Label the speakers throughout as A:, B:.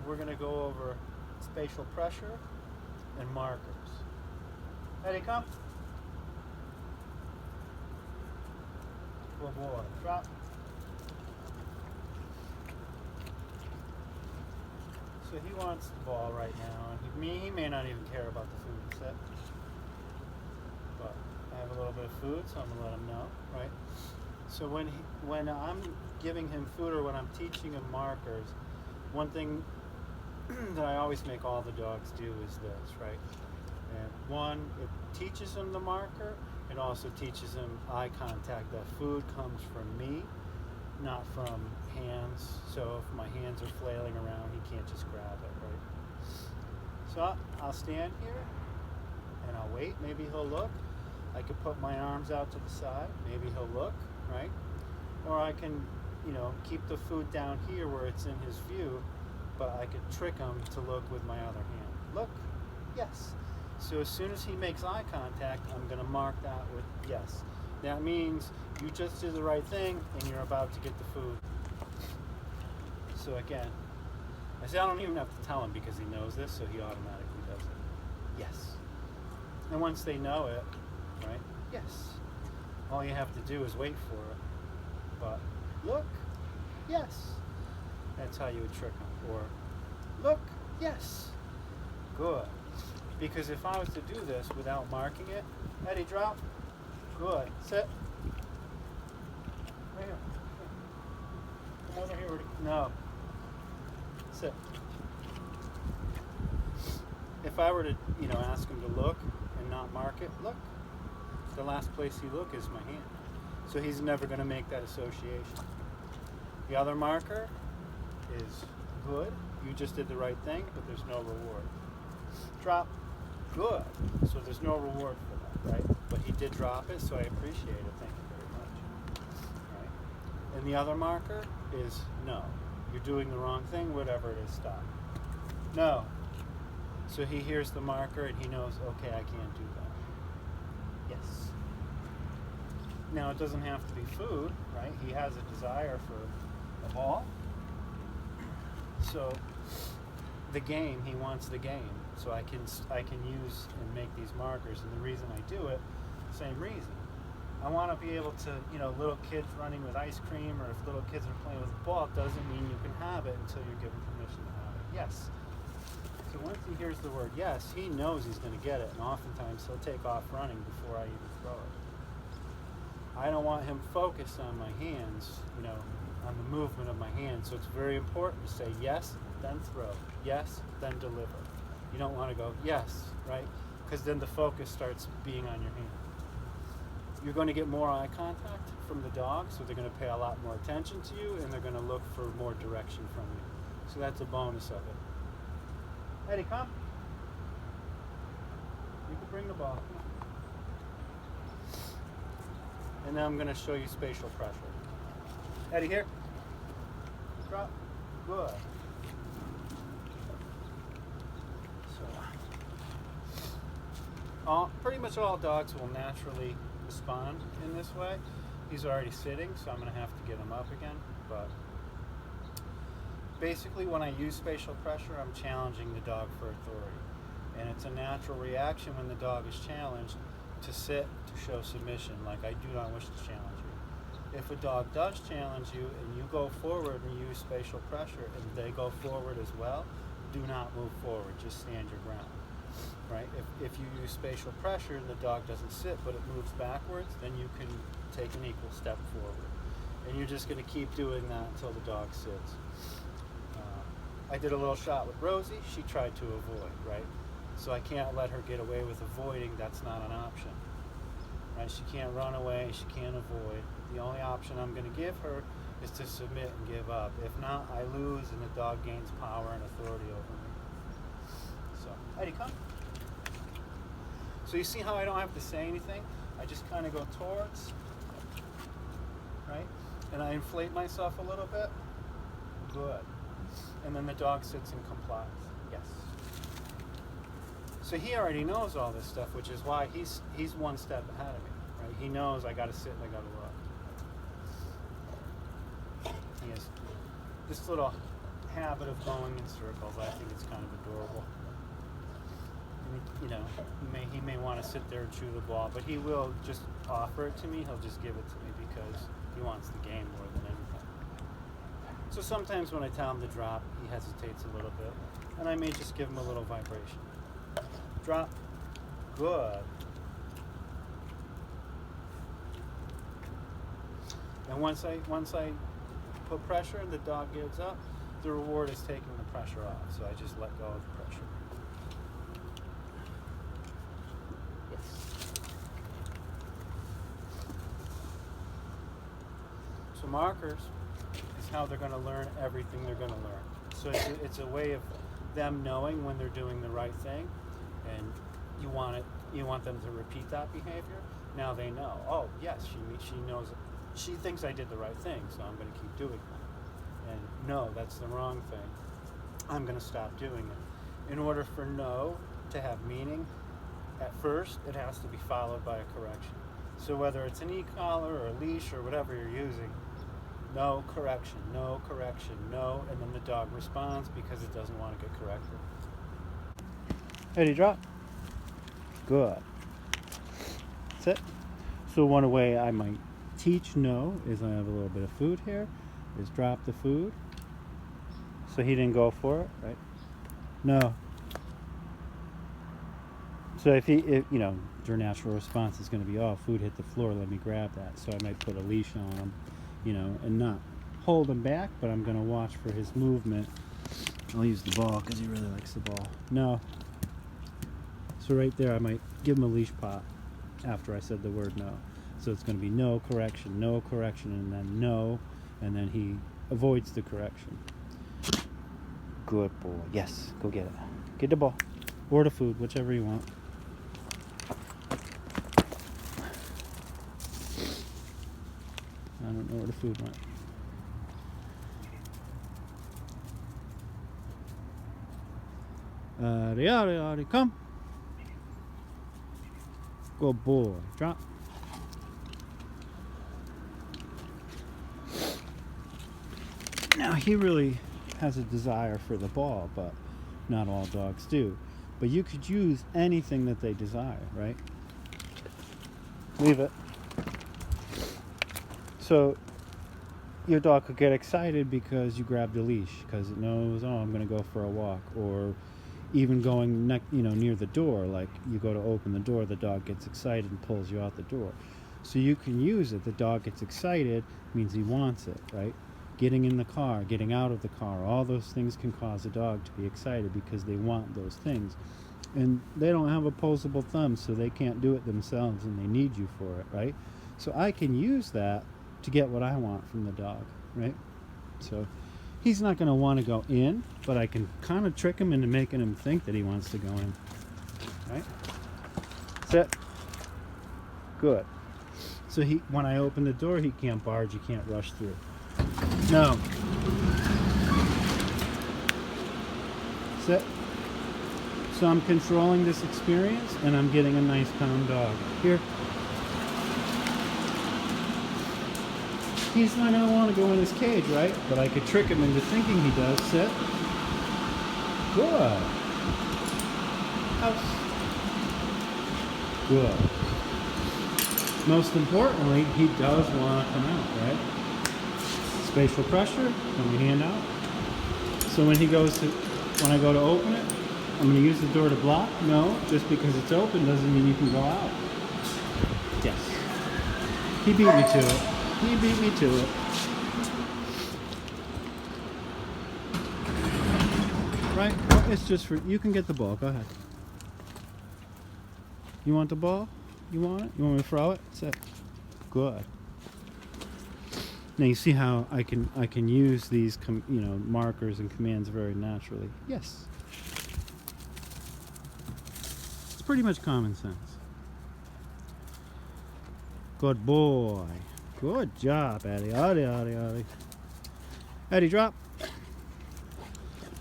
A: we're going to go over spatial pressure and markers. Ready, come. Good boy. Drop. So he wants the ball right now, and he may not even care about the food set. But I have a little bit of food, so I'm gonna let him know, right? So when I'm giving him food or when I'm teaching him markers, one thing that I always make all the dogs do is this, right? And one, it teaches him the marker. It also teaches him eye contact. That food comes from me, not from hands. So if my hands are flailing around, he can't just grab it, right? So I'll stand here and I'll wait. Maybe he'll look. I could put my arms out to the side. Maybe he'll look, right? Or I can, keep the food down here where it's in his view, but I could trick him to look with my other hand. Look, yes. So as soon as he makes eye contact, I'm going to mark that with yes. That means you just did the right thing and you're about to get the food. So again, I don't even have to tell him because he knows this, so he automatically does it. Yes. And once they know it, right? Yes. All you have to do is wait for it. But look, yes. That's how you would trick them. Or look, yes. Good. Because if I was to do this without marking it, Eddie, drop. Good. Sit. Right here. Come over here. No. Sit. If I were to, ask him to look and not mark it, look. The last place he look is my hand. So he's never going to make that association. The other marker is good. You just did the right thing, but there's no reward. Drop. Good. So there's no reward for that, right? But he did drop it, so I appreciate it. Thank you very much. Right? And the other marker is no. You're doing the wrong thing, whatever it is, stop. No. So he hears the marker and he knows, okay, I can't do that. Yes. Now it doesn't have to be food, right? He has a desire for a ball. So the game, he wants the game. So I can use and make these markers, and the reason I do it, same reason. I want to be able to, little kids running with ice cream, or if little kids are playing with a ball, it doesn't mean you can have it until you're given permission to have it. Yes. So once he hears the word yes, he knows he's going to get it, and oftentimes he'll take off running before I even throw it. I don't want him focused on my hands, on the movement of my hands, so it's very important to say yes, then throw, yes, then deliver. You don't want to go, yes, right? Because then the focus starts being on your hand. You're going to get more eye contact from the dog, so they're going to pay a lot more attention to you, and they're going to look for more direction from you. So that's a bonus of it. Eddie, come. You can bring the ball. And then I'm going to show you spatial pressure. Eddie, here. Drop. Good. Pretty much all dogs will naturally respond in this way. He's already sitting, so I'm going to have to get him up again. But basically, when I use spatial pressure, I'm challenging the dog for authority. And it's a natural reaction when the dog is challenged to sit, to show submission, like I do not wish to challenge you. If a dog does challenge you and you go forward and use spatial pressure and they go forward as well, do not move forward, just stand your ground. Right? If you use spatial pressure and the dog doesn't sit but it moves backwards, then you can take an equal step forward. And you're just going to keep doing that until the dog sits. I did a little shot with Rosie. She tried to avoid, right? So I can't let her get away with avoiding. That's not an option. Right? She can't run away. She can't avoid. The only option I'm going to give her is to submit and give up. If not, I lose and the dog gains power and authority over me. So, Eddie, come. So you see how I don't have to say anything? I just kind of go towards, right? And I inflate myself a little bit. Good. And then the dog sits and complies. Yes. So he already knows all this stuff, which is why he's one step ahead of me, right? He knows I got to sit and I got to look. He has this little habit of going in circles. I think it's kind of adorable. And he may want to sit there and chew the ball, but he will just offer it to me. He'll just give it to me because he wants the game more than anything. So sometimes when I tell him to drop, he hesitates a little bit, and I may just give him a little vibration. Drop. Good. And once I put pressure and the dog gives up, the reward is taking the pressure off. So I just let go of the pressure. Yes. So markers is how they're going to learn everything they're going to learn. So it's a way of them knowing when they're doing the right thing, and you want them to repeat that behavior. Now they know. Oh yes, she knows. She thinks I did the right thing, so I'm going to keep doing that. And no, that's the wrong thing. I'm going to stop doing it. In order for no to have meaning, at first it has to be followed by a correction. So whether it's an e-collar or a leash or whatever you're using, no correction, no correction, no, and then the dog responds because it doesn't want to get corrected. Ready, drop. Good. That's it. So one way I might teach no is I have a little bit of food here, is drop the food. So he didn't go for it, right? No. So if your natural response is going to be, oh, food hit the floor, let me grab that. So I might put a leash on him, and not hold him back, but I'm going to watch for his movement. I'll use the ball because he really likes the ball. No. So right there, I might give him a leash pop after I said the word no. So it's going to be no correction, and then no, and then he avoids the correction. Good boy. Yes, go get it. Get the ball. Or the food, whichever you want. I don't know where the food went. Come. Good boy. Drop. Now he really has a desire for the ball, but not all dogs do. But you could use anything that they desire, right? Leave it. So your dog could get excited because you grabbed a leash, because it knows, oh, I'm going to go for a walk, or even going near the door, like you go to open the door, the dog gets excited and pulls you out the door. So you can use it. The dog gets excited means he wants it, right? Getting in the car, getting out of the car, all those things can cause a dog to be excited because they want those things. And they don't have opposable thumbs, so they can't do it themselves, and they need you for it, right? So I can use that to get what I want from the dog, right? So he's not going to want to go in, but I can kind of trick him into making him think that he wants to go in, right? Sit. Good. So when I open the door, he can't barge, he can't rush through. No. Sit. So I'm controlling this experience, and I'm getting a nice calm dog. Here. He's not going to want to go in his cage, right? But I could trick him into thinking he does. Sit. Good. House. Good. Most importantly, he does want to come out, right? Spatial pressure, can we hand out? So when I go to open it, I'm going to use the door to block? No, just because it's open doesn't mean you can go out. Yes. He beat me to it. He beat me to it. Right? It's just for, you can get the ball, go ahead. You want the ball? You want it? You want me to throw it? That's it. Good. Now you see how I can use these markers and commands very naturally. Yes. It's pretty much common sense. Good boy. Good job, Eddie. Eddie. Eddie, drop.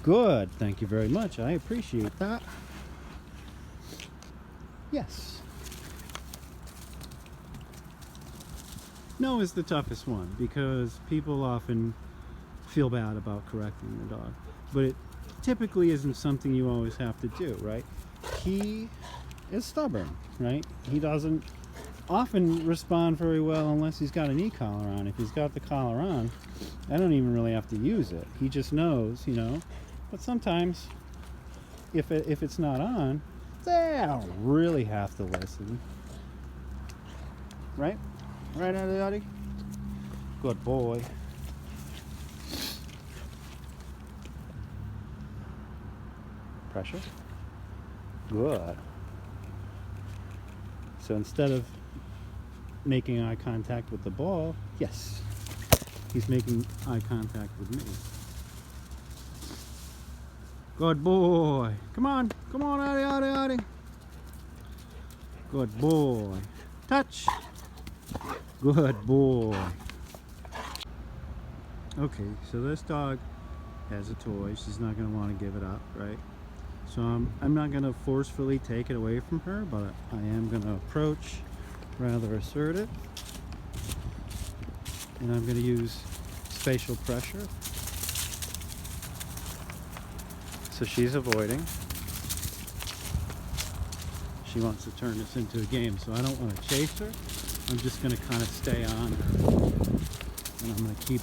A: Good. Thank you very much. I appreciate that. Yes. No is the toughest one because people often feel bad about correcting the dog. But it typically isn't something you always have to do, right? He is stubborn, right? He doesn't often respond very well unless he's got an e-collar on. If he's got the collar on, I don't even really have to use it. He just knows, you know. But sometimes, if it's not on, I don't really have to listen. Right? Right, Addy? Good boy. Pressure? Good. So instead of making eye contact with the ball, yes, he's making eye contact with me. Good boy. Come on, Addy. Good boy. Touch. Good boy. Okay, so this dog has a toy. She's not going to want to give it up, right? So I'm not going to forcefully take it away from her, but I am going to approach rather assertive. And I'm going to use spatial pressure. So she's avoiding. She wants to turn this into a game, so I don't want to chase her. I'm just going to kind of stay on her. And I'm going to keep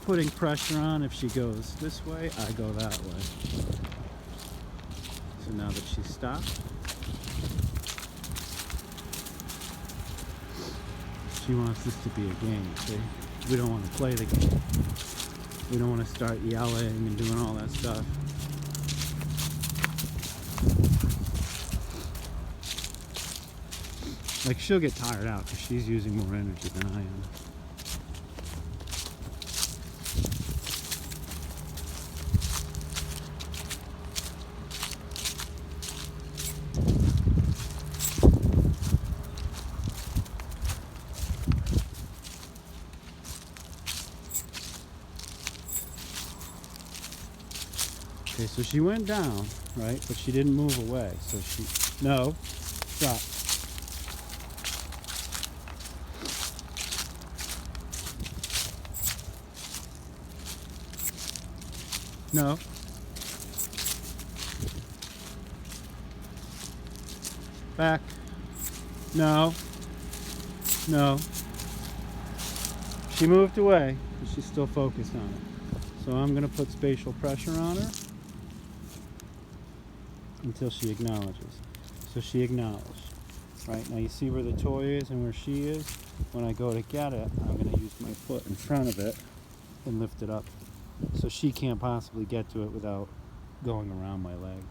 A: putting pressure on. If she goes this way, I go that way. So now that she's stopped, she wants this to be a game, see? We don't want to play the game. We don't want to start yelling and doing all that stuff. Like, she'll get tired out because she's using more energy than I am. Okay, so she went down, right? But she didn't move away. So she, no, stop. No. Back. No. No. She moved away, but she's still focused on it. So I'm going to put spatial pressure on her until she acknowledges. So she acknowledged. Right, now you see where the toy is and where she is. When I go to get it, I'm going to use my foot in front of it and lift it up. So she can't possibly get to it without going around my leg.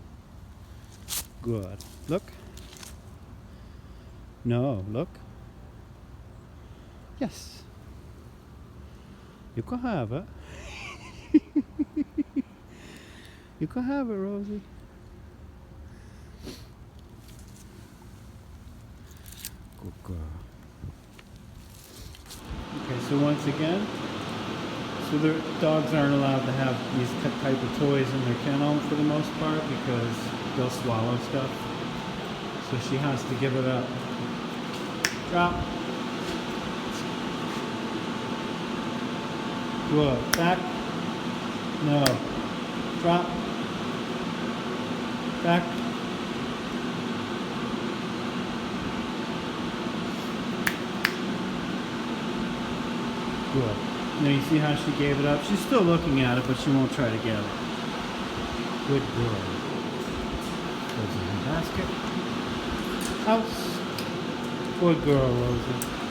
A: Good. Look. No, look. Yes. You can have it. You can have it, Rosie. Good girl. Okay, so once again, so the dogs aren't allowed to have these type of toys in their kennel for the most part because they'll swallow stuff. So she has to give it up. Drop. Good. Back. No. Drop. Back. Good. Now you see how she gave it up? She's still looking at it, but she won't try to get it. Good girl. Goes in the basket. House. Good girl, Rosie.